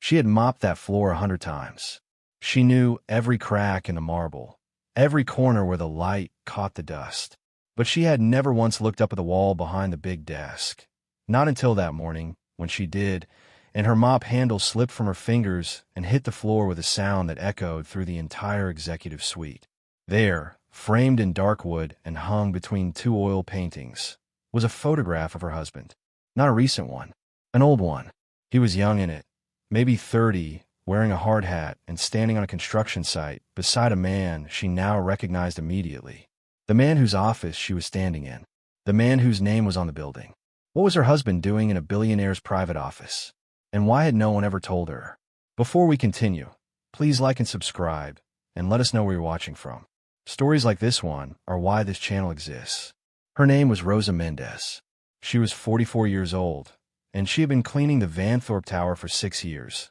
She had mopped that floor 100 times. She knew every crack in the marble, every corner where the light caught the dust. But she had never once looked up at the wall behind the big desk. Not until that morning, when she did, and her mop handle slipped from her fingers and hit the floor with a sound that echoed through the entire executive suite. There, framed in dark wood and hung between two oil paintings, was a photograph of her husband. Not a recent one, an old one. He was young in it, maybe 30, wearing a hard hat and standing on a construction site beside a man she now recognized immediately. The man whose office she was standing in. The man whose name was on the building. What was her husband doing in a billionaire's private office? And why had no one ever told her? Before we continue, please like and subscribe, and let us know where you're watching from. Stories like this one are why this channel exists. Her name was Rosa Mendez. She was 44 years old, and she had been cleaning the Vanthorpe Tower for 6 years,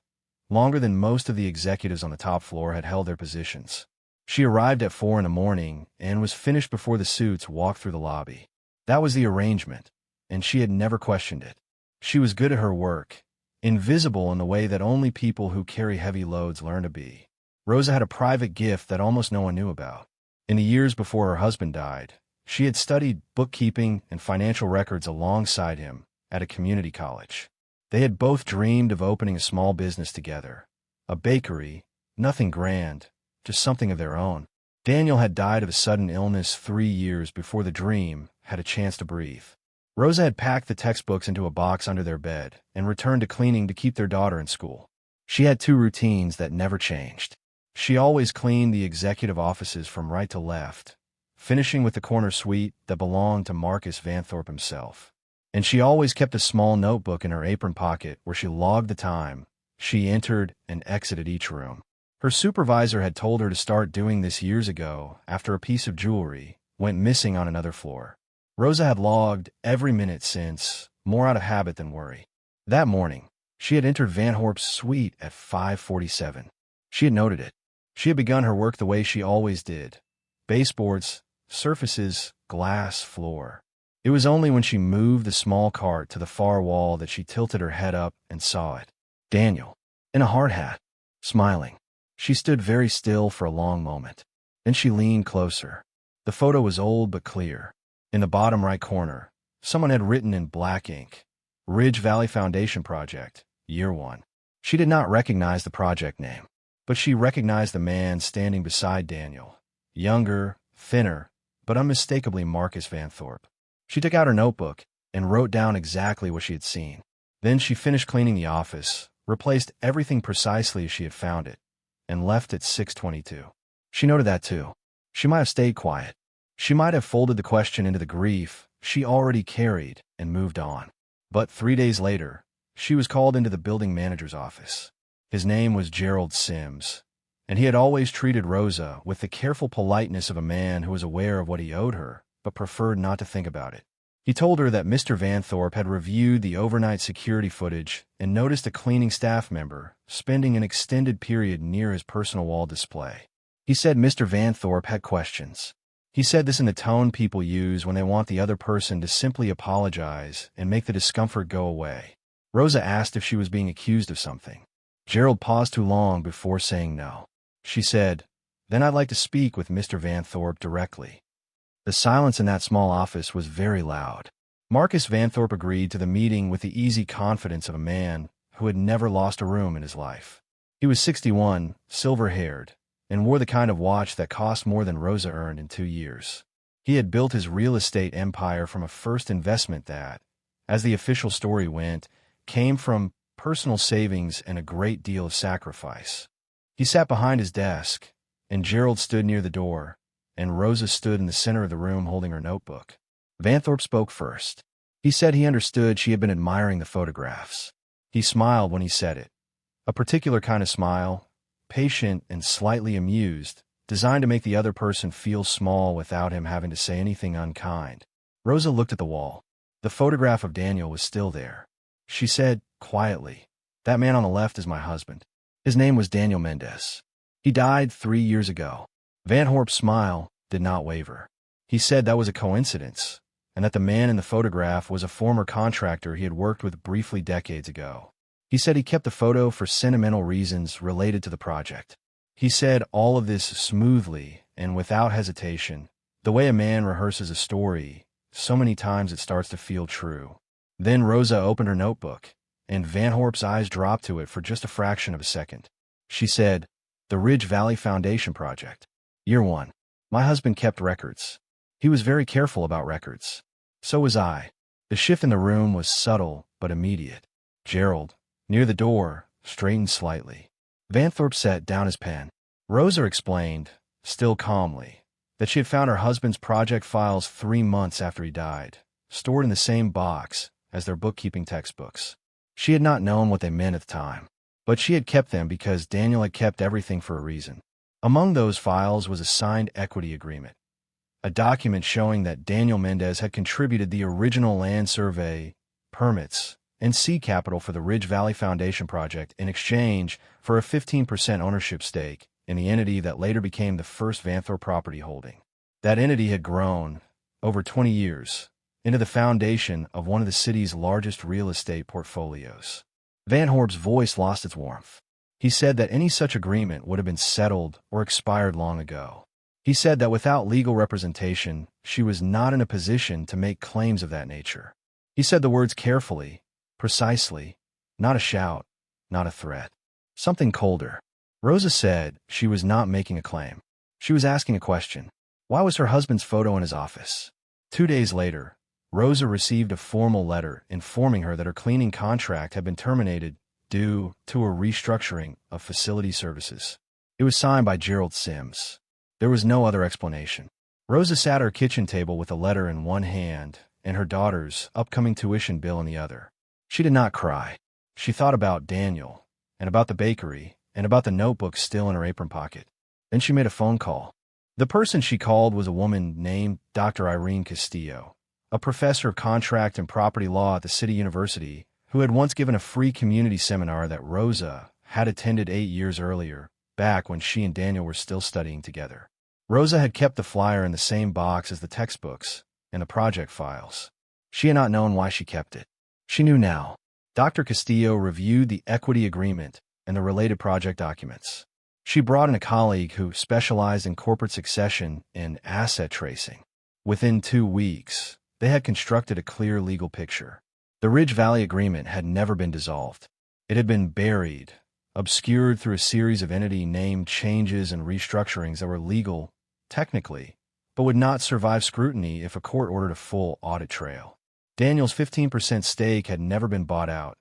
longer than most of the executives on the top floor had held their positions. She arrived at 4 in the morning and was finished before the suits walked through the lobby. That was the arrangement, and she had never questioned it. She was good at her work, invisible in the way that only people who carry heavy loads learn to be. Rosa had a private gift that almost no one knew about. In the years before her husband died, she had studied bookkeeping and financial records alongside him at a community college. They had both dreamed of opening a small business together. A bakery, nothing grand, just something of their own. Daniel had died of a sudden illness 3 years before the dream had a chance to breathe. Rosa had packed the textbooks into a box under their bed and returned to cleaning to keep their daughter in school. She had 2 routines that never changed. She always cleaned the executive offices from right to left, finishing with the corner suite that belonged to Marcus Vanthorpe himself. And she always kept a small notebook in her apron pocket where she logged the time she entered and exited each room. Her supervisor had told her to start doing this years ago after a piece of jewelry went missing on another floor. Rosa had logged every minute since, more out of habit than worry. That morning, she had entered Vanthorpe's suite at 5:47. She had noted it. She had begun her work the way she always did. Baseboards, surfaces, glass, floor. It was only when she moved the small cart to the far wall that she tilted her head up and saw it. Daniel, in a hard hat, smiling. She stood very still for a long moment. Then she leaned closer. The photo was old but clear. In the bottom right corner, someone had written in black ink, Ridge Valley Foundation Project, Year 1. She did not recognize the project name, but she recognized the man standing beside Daniel. Younger, thinner, but unmistakably Marcus Vanthorpe. She took out her notebook and wrote down exactly what she had seen. Then she finished cleaning the office, replaced everything precisely as she had found it, and left at 6:22. She noted that too. She might have stayed quiet. She might have folded the question into the grief she already carried and moved on. But 3 days later, she was called into the building manager's office. His name was Gerald Sims, and he had always treated Rosa with the careful politeness of a man who was aware of what he owed her, but preferred not to think about it. He told her that Mr. Vanthorpe had reviewed the overnight security footage and noticed a cleaning staff member spending an extended period near his personal wall display. He said Mr. Vanthorpe had questions. He said this in the tone people use when they want the other person to simply apologize and make the discomfort go away. Rosa asked if she was being accused of something. Gerald paused too long before saying no. She said, "Then I'd like to speak with Mr. Vanthorpe directly." The silence in that small office was very loud. Marcus Vanthorpe agreed to the meeting with the easy confidence of a man who had never lost a room in his life. He was 61, silver-haired, and wore the kind of watch that cost more than Rosa earned in 2 years. He had built his real estate empire from a first investment that, as the official story went, came from personal savings and a great deal of sacrifice. He sat behind his desk, and Gerald stood near the door, and Rosa stood in the center of the room holding her notebook. Vanthorpe spoke first. He said he understood she had been admiring the photographs. He smiled when he said it. A particular kind of smile, patient and slightly amused, designed to make the other person feel small without him having to say anything unkind. Rosa looked at the wall. The photograph of Daniel was still there. She said, quietly, "That man on the left is my husband. His name was Daniel Mendez. He died 3 years ago." Vanthorpe's smile did not waver. He said that was a coincidence, and that the man in the photograph was a former contractor he had worked with briefly decades ago. He said he kept the photo for sentimental reasons related to the project. He said all of this smoothly and without hesitation, the way a man rehearses a story, so many times it starts to feel true. Then Rosa opened her notebook, and Van Horp's eyes dropped to it for just a fraction of a second. She said, "The Ridge Valley Foundation Project. Year 1. My husband kept records. He was very careful about records. So was I." The shift in the room was subtle but immediate. Gerald, near the door, straightened slightly. Van Thorpe set down his pen. Rosa explained, still calmly, that she had found her husband's project files 3 months after he died, stored in the same box as their bookkeeping textbooks. She had not known what they meant at the time, but she had kept them because Daniel had kept everything for a reason. Among those files was a signed equity agreement, a document showing that Daniel Mendez had contributed the original land survey, permits, and seed capital for the Ridge Valley Foundation project in exchange for a 15% ownership stake in the entity that later became the first Van Thorpe property holding. That entity had grown, over 20 years, into the foundation of one of the city's largest real estate portfolios. Van Horp's voice lost its warmth. He said that any such agreement would have been settled or expired long ago. He said that without legal representation, she was not in a position to make claims of that nature. He said the words carefully, precisely, not a shout, not a threat. Something colder. Rosa said she was not making a claim. She was asking a question. Why was her husband's photo in his office? 2 days later, Rosa received a formal letter informing her that her cleaning contract had been terminated due to a restructuring of facility services. It was signed by Gerald Sims. There was no other explanation. Rosa sat at her kitchen table with the letter in one hand and her daughter's upcoming tuition bill in the other. She did not cry. She thought about Daniel, and about the bakery, and about the notebook still in her apron pocket. Then she made a phone call. The person she called was a woman named Dr. Irene Castillo, a professor of contract and property law at the City University, who had once given a free community seminar that Rosa had attended 8 years earlier, back when she and Daniel were still studying together. Rosa had kept the flyer in the same box as the textbooks and the project files. She had not known why she kept it. She knew now. Dr. Castillo reviewed the equity agreement and the related project documents. She brought in a colleague who specialized in corporate succession and asset tracing. Within 2 weeks, they had constructed a clear legal picture. The Ridge Valley Agreement had never been dissolved. It had been buried, obscured through a series of entity name changes and restructurings that were legal, technically, but would not survive scrutiny if a court ordered a full audit trail. Daniel's 15% stake had never been bought out,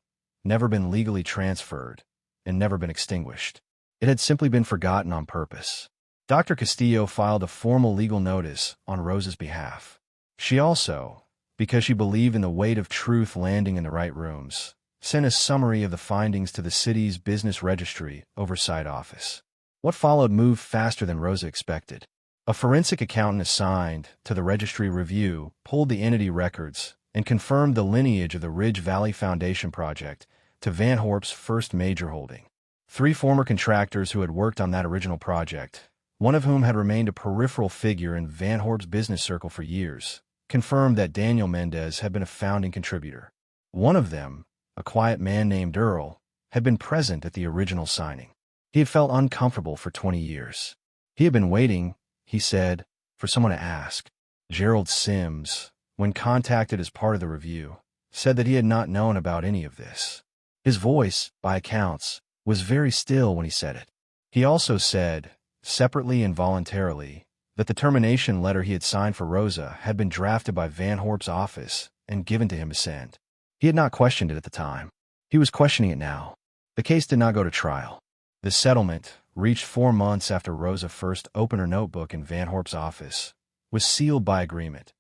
never been legally transferred, and never been extinguished. It had simply been forgotten on purpose. Dr. Castillo filed a formal legal notice on Rosa's behalf. She also, because she believed in the weight of truth landing in the right rooms, sent a summary of the findings to the city's Business Registry Oversight Office. What followed moved faster than Rosa expected. A forensic accountant assigned to the registry review pulled the entity records and confirmed the lineage of the Ridge Valley Foundation project to Van Horp's first major holding. 3 former contractors who had worked on that original project, one of whom had remained a peripheral figure in Van Horp's business circle for years, confirmed that Daniel Mendez had been a founding contributor. One of them, a quiet man named Earl, had been present at the original signing. He had felt uncomfortable for 20 years. He had been waiting, he said, for someone to ask. Gerald Sims, when contacted as part of the review, said that he had not known about any of this. His voice, by accounts, was very still when he said it. He also said, separately and voluntarily, that the termination letter he had signed for Rosa had been drafted by Van Horp's office and given to him to send. He had not questioned it at the time. He was questioning it now. The case did not go to trial. The settlement, reached 4 months after Rosa first opened her notebook in Van Horp's office, was sealed by agreement.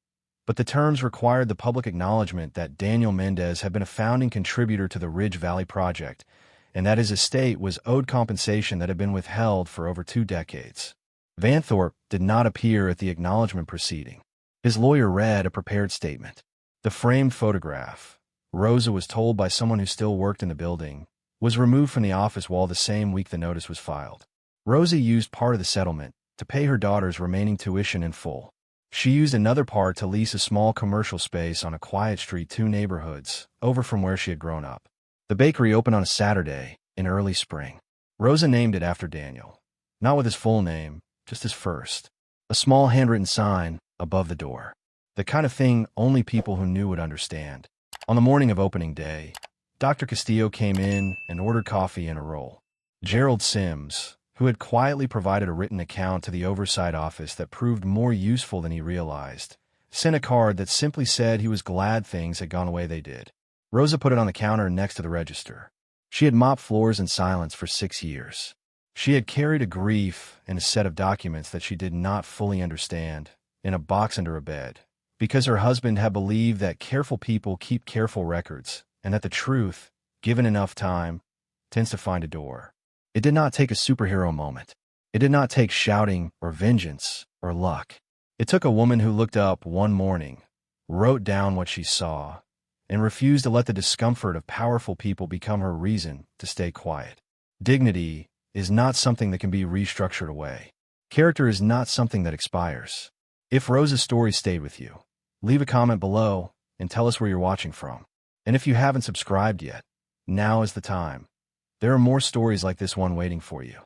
But the terms required the public acknowledgement that Daniel Mendez had been a founding contributor to the Ridge Valley project, and that his estate was owed compensation that had been withheld for over 2 decades. Van Thorpe did not appear at the acknowledgement proceeding. His lawyer read a prepared statement. The framed photograph, Rosa was told by someone who still worked in the building, was removed from the office wall the same week the notice was filed. Rosa used part of the settlement to pay her daughter's remaining tuition in full. She used another part to lease a small commercial space on a quiet street 2 neighborhoods over from where she had grown up. The bakery opened on a Saturday in early spring. Rosa named it after Daniel, not with his full name, just his first. A small handwritten sign above the door. The kind of thing only people who knew would understand. On the morning of opening day, Dr. Castillo came in and ordered coffee and a roll. Gerald Sims, who had quietly provided a written account to the oversight office that proved more useful than he realized, sent a card that simply said he was glad things had gone the way they did. Rosa put it on the counter next to the register. She had mopped floors in silence for 6 years. She had carried a grief and a set of documents that she did not fully understand in a box under a bed, because her husband had believed that careful people keep careful records, and that the truth, given enough time, tends to find a door. It did not take a superhero moment. It did not take shouting or vengeance or luck. It took a woman who looked up one morning, wrote down what she saw, and refused to let the discomfort of powerful people become her reason to stay quiet. Dignity is not something that can be restructured away. Character is not something that expires. If Rosa's story stayed with you, leave a comment below and tell us where you're watching from. And if you haven't subscribed yet, now is the time. There are more stories like this one waiting for you.